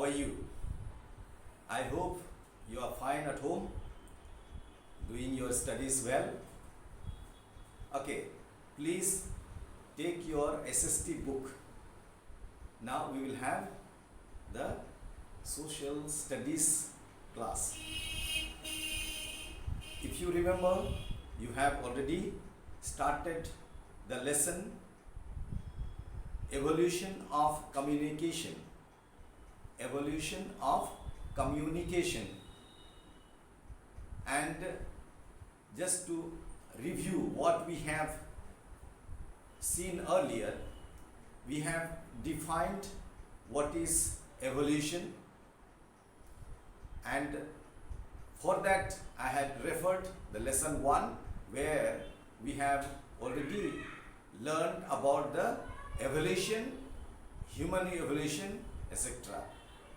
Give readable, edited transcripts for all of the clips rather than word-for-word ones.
How are you? I hope you are fine at home, doing your studies well. Okay, please take your SST book. Now we will have the social studies class. If you remember, you have already started the lesson Evolution of Communication. Evolution of Communication. And just to review what we have seen earlier, we have defined what is evolution, and for that I had referred the lesson 1, where we have already learned about the evolution, human evolution, etc.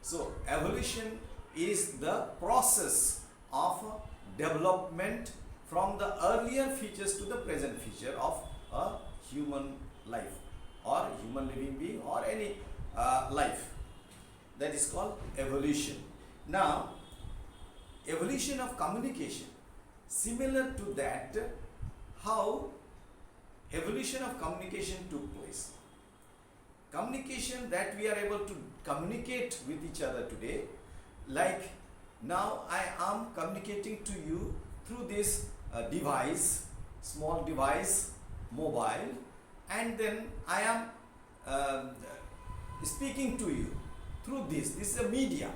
So evolution is the process of development from the earlier features to the present feature of a human life or human living being or any life. That is called evolution. Now, evolution of communication, similar to that, how evolution of communication took place. Communication that we are able to communicate with each other today, like now I am communicating to you through this device, small device, mobile, and then I am speaking to you through this. This is a media,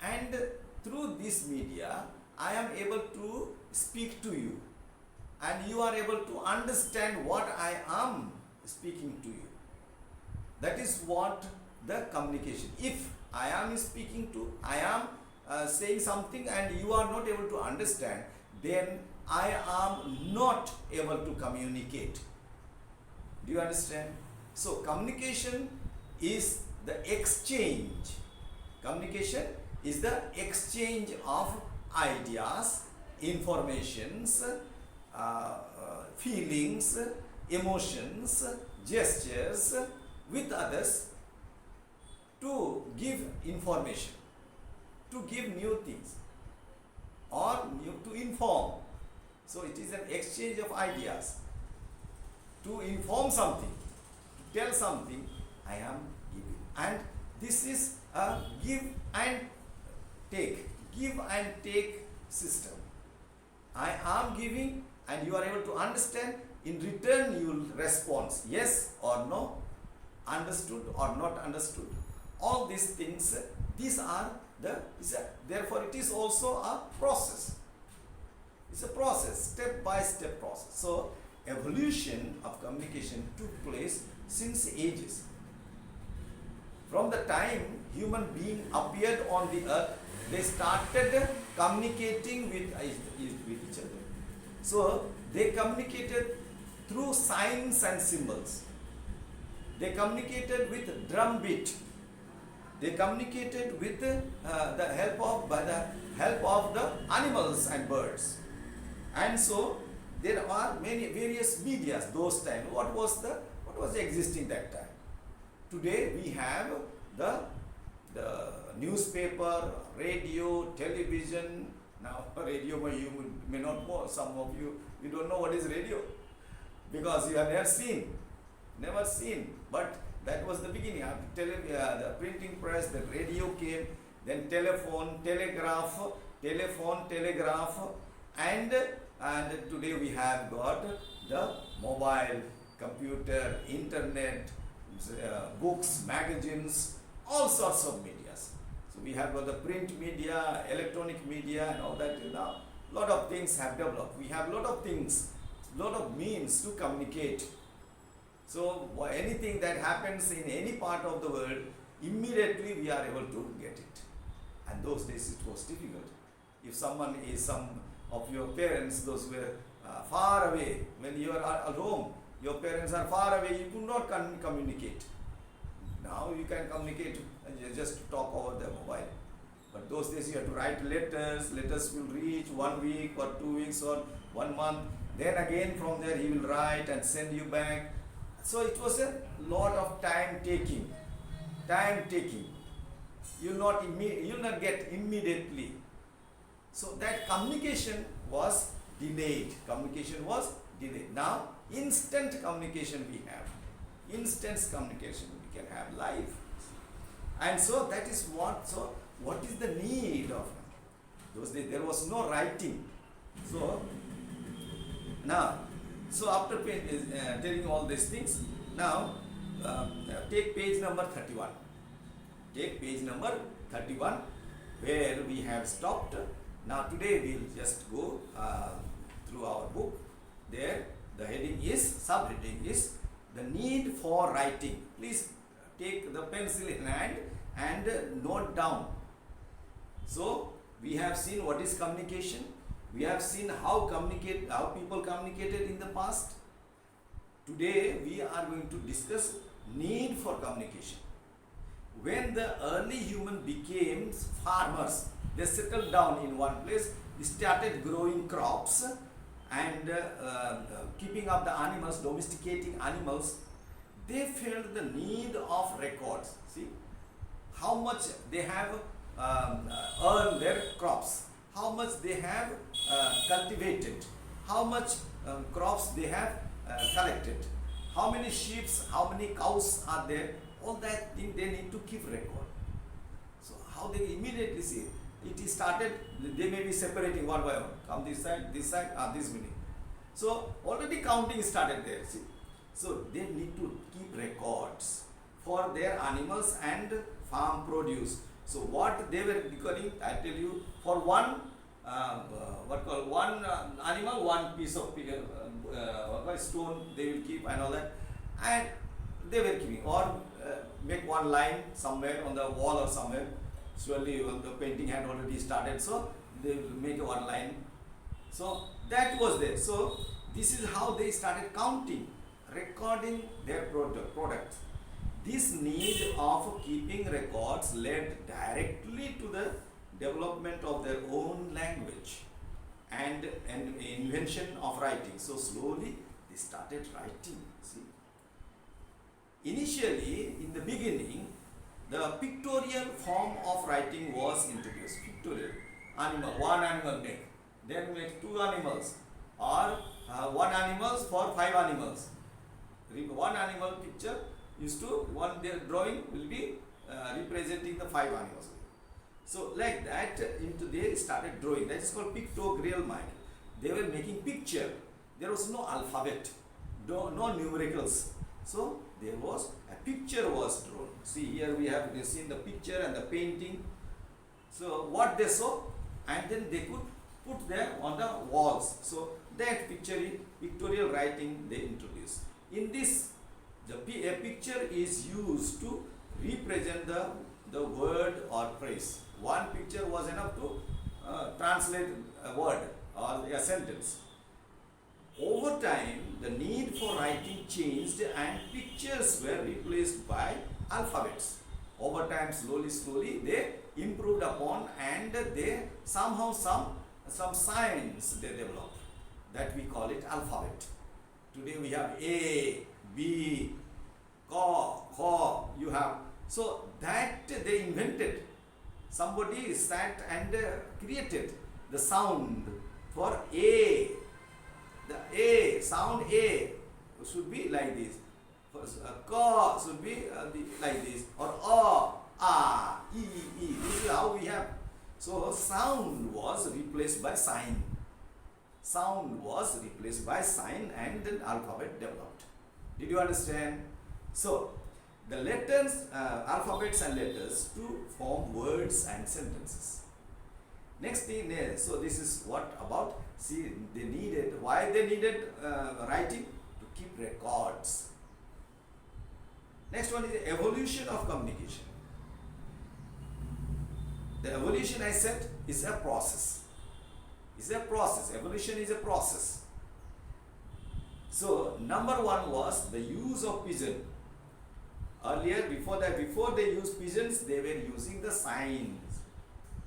and through this media I am able to speak to you, and you are able to understand what I am speaking to you. That is what the communication. If I am speaking to, I am saying something and you are not able to understand, then I am not able to communicate. Do you understand? So communication is the exchange. Communication is the exchange of ideas, informations, feelings, emotions, gestures with others to give information, to give new things, or to inform. So it is an exchange of ideas. To inform something, to tell something, I am giving. And this is a give and take system. I am giving and you are able to understand. In return you will respond yes or no, understood or not understood. All these things, these are therefore it is also a process. It's a process, step by step process. So evolution of communication took place since ages. From the time human being appeared on the earth, they started communicating with each other. So they communicated through signs and symbols. They communicated with drum beat. They communicated with by the help of the animals and birds. And so there are many various medias those times. What was existing that time? Today we have the newspaper, radio, television. Now radio, you may not know. Some of you don't know what is radio because you have never seen. But that was the beginning. After the printing press, the radio came, then telephone, telegraph, and today we have got the mobile, computer, internet, books, magazines, all sorts of medias. So we have got the print media, electronic media, and all that. Now, lot of things have developed. We have lot of things, lot of means to communicate. So anything that happens in any part of the world, immediately we are able to get it. And those days it was difficult. If someone is some of your parents, those were far away, when you are at home, your parents are far away, you could not communicate. Now you can communicate and just talk over the mobile. But those days you have to write letters. Letters will reach 1 week or 2 weeks or 1 month. Then again from there he will write and send you back. So it was a lot of time taking. you'll not get immediately. So that communication was delayed. Communication was delayed. Now instant communication we have. Instant communication we can have live. And so that is what. So what is the need of those days? There was no writing. So now, so after telling all these things, now take page number 31. Take page number 31 where we have stopped. Now today we will just go through our book. There the heading is, subheading is the need for writing. Please take the pencil in hand and note down. So we have seen what is communication. We have seen how people communicated in the past. Today we are going to discuss need for communication. When the early human became farmers, they settled down in one place, started growing crops and keeping up the animals, domesticating animals. They felt the need of records. See how much they have earned their crops, how much they have cultivated, how much crops they have collected, how many sheep, how many cows are there. All that thing they need to keep record. So how they immediately see it is started, they may be separating one by one. Come this side, this many. So already counting started there. See, so they need to keep records for their animals and farm produce. So what they were recording, I tell you, for one animal, one piece of stone they will keep and all that, and they were keeping, or make one line somewhere on the wall or somewhere. Surely the painting had already started, so they will make one line. So that was there. So this is how they started counting, recording their product. This need of keeping records led directly to the development of their own language and invention of writing. So slowly they started writing. See, initially in the beginning, the pictorial form of writing was introduced. Pictorial, one animal make, then make two animals, or one animals for five animals. One animal picture used to, one their drawing will be representing the five animals. So like that, they started drawing. That is called pictorial mind. They were making picture. There was no alphabet, no numericals. So there was a picture was drawn. See, here we have seen the picture and the painting. So what they saw, and then they could put there on the walls. So that pictorial writing they introduced. In this, a picture is used to represent the word or phrase. One picture was enough to translate a word or a sentence. Over time, the need for writing changed and pictures were replaced by alphabets. Over time, slowly, they improved upon, and they somehow some signs they developed that we call it alphabet. Today we have A, B, Kha, you have. So that they invented. Somebody sat and created the sound for A. The A, sound A should be like this. First, Ka should be like this. Or A, E. This is how we have. So sound was replaced by sign. Sound was replaced by sign, and then alphabet developed. Did you understand? So the letters, alphabets and letters to form words and sentences. Next thing is, so this is what about, see, why they needed writing? To keep records. Next one is the evolution of communication. The evolution, I said, is a process. It's a process. Evolution is a process. So number one was the use of pigeon. Earlier, before they used pigeons, they were using the signs.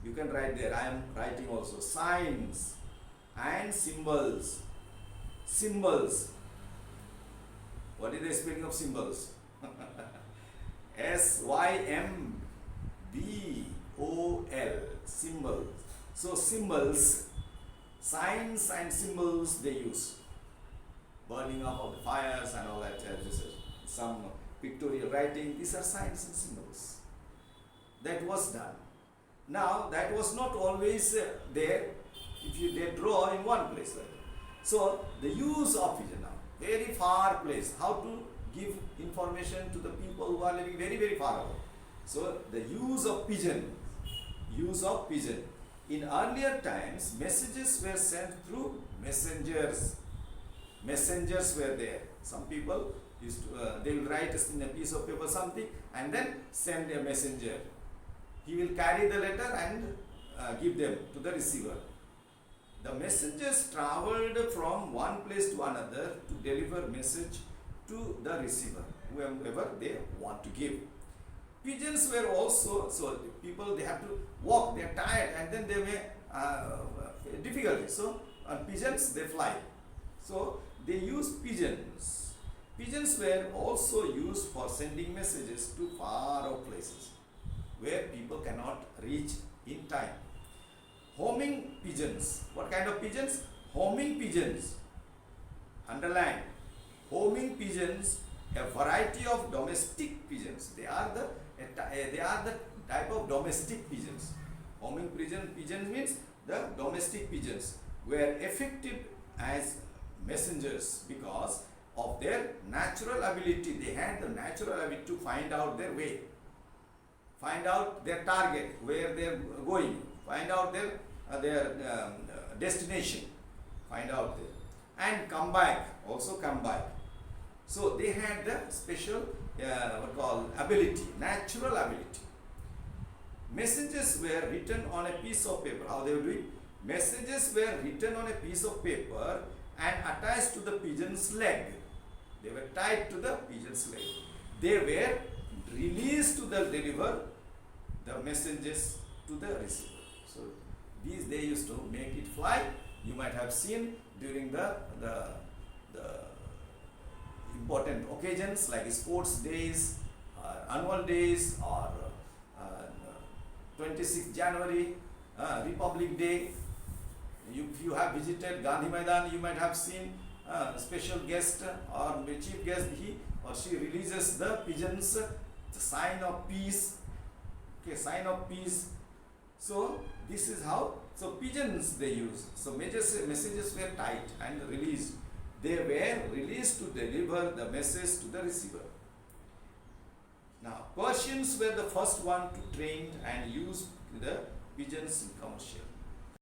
You can write there. I am writing also signs and symbols. Symbols. What is the spelling of symbols? SYMB. Symbols. So symbols, signs and symbols they use. Burning up of the fires and all that. This is some pictorial writing. These are signs and symbols. That was done. Now that was not always there. If you they draw in one place. Like that. So the use of pigeon now, very far place. How to give information to the people who are living very very far away. So the use of pigeon. In earlier times, messages were sent through messengers. Messengers were there. Some people used to, they will write in a piece of paper something and then send a messenger. He will carry the letter and give them to the receiver. The messengers traveled from one place to another to deliver message to the receiver, whoever they want to give. Pigeons were also, so people they have to walk, they are tired and then they may difficulty. So on pigeons they fly. So they use pigeons. Pigeons were also used for sending messages to far off places where people cannot reach in time. Homing pigeons. What kind of pigeons? Homing pigeons. Underline. Homing pigeons, a variety of domestic pigeons. They are the type of domestic pigeons. Homing pigeons means the domestic pigeons were effective as messengers because of their natural ability. They had the natural ability to find out their way, find out their target, where they are going, find out their destination, find out there, and come back, also come back. So they had the special ability, natural ability. Messages were written on a piece of paper. How they were doing? Messages were written on a piece of paper and attached to the pigeon's leg. They were tied to the pigeon's leg. They were released to deliver the messages to the receiver. So these they used to make it fly. You might have seen during the important occasions like sports days, annual days, or 26th January, Republic Day. If you have visited Gandhi Maidan, you might have seen special guest or chief guest. He or she releases the pigeons, the sign of peace. Okay, sign of peace. So this is how. So pigeons they use. So messages were tied and released. They were released to deliver the message to the receiver. Now, Persians were the first one to train and use the pigeons in commercial.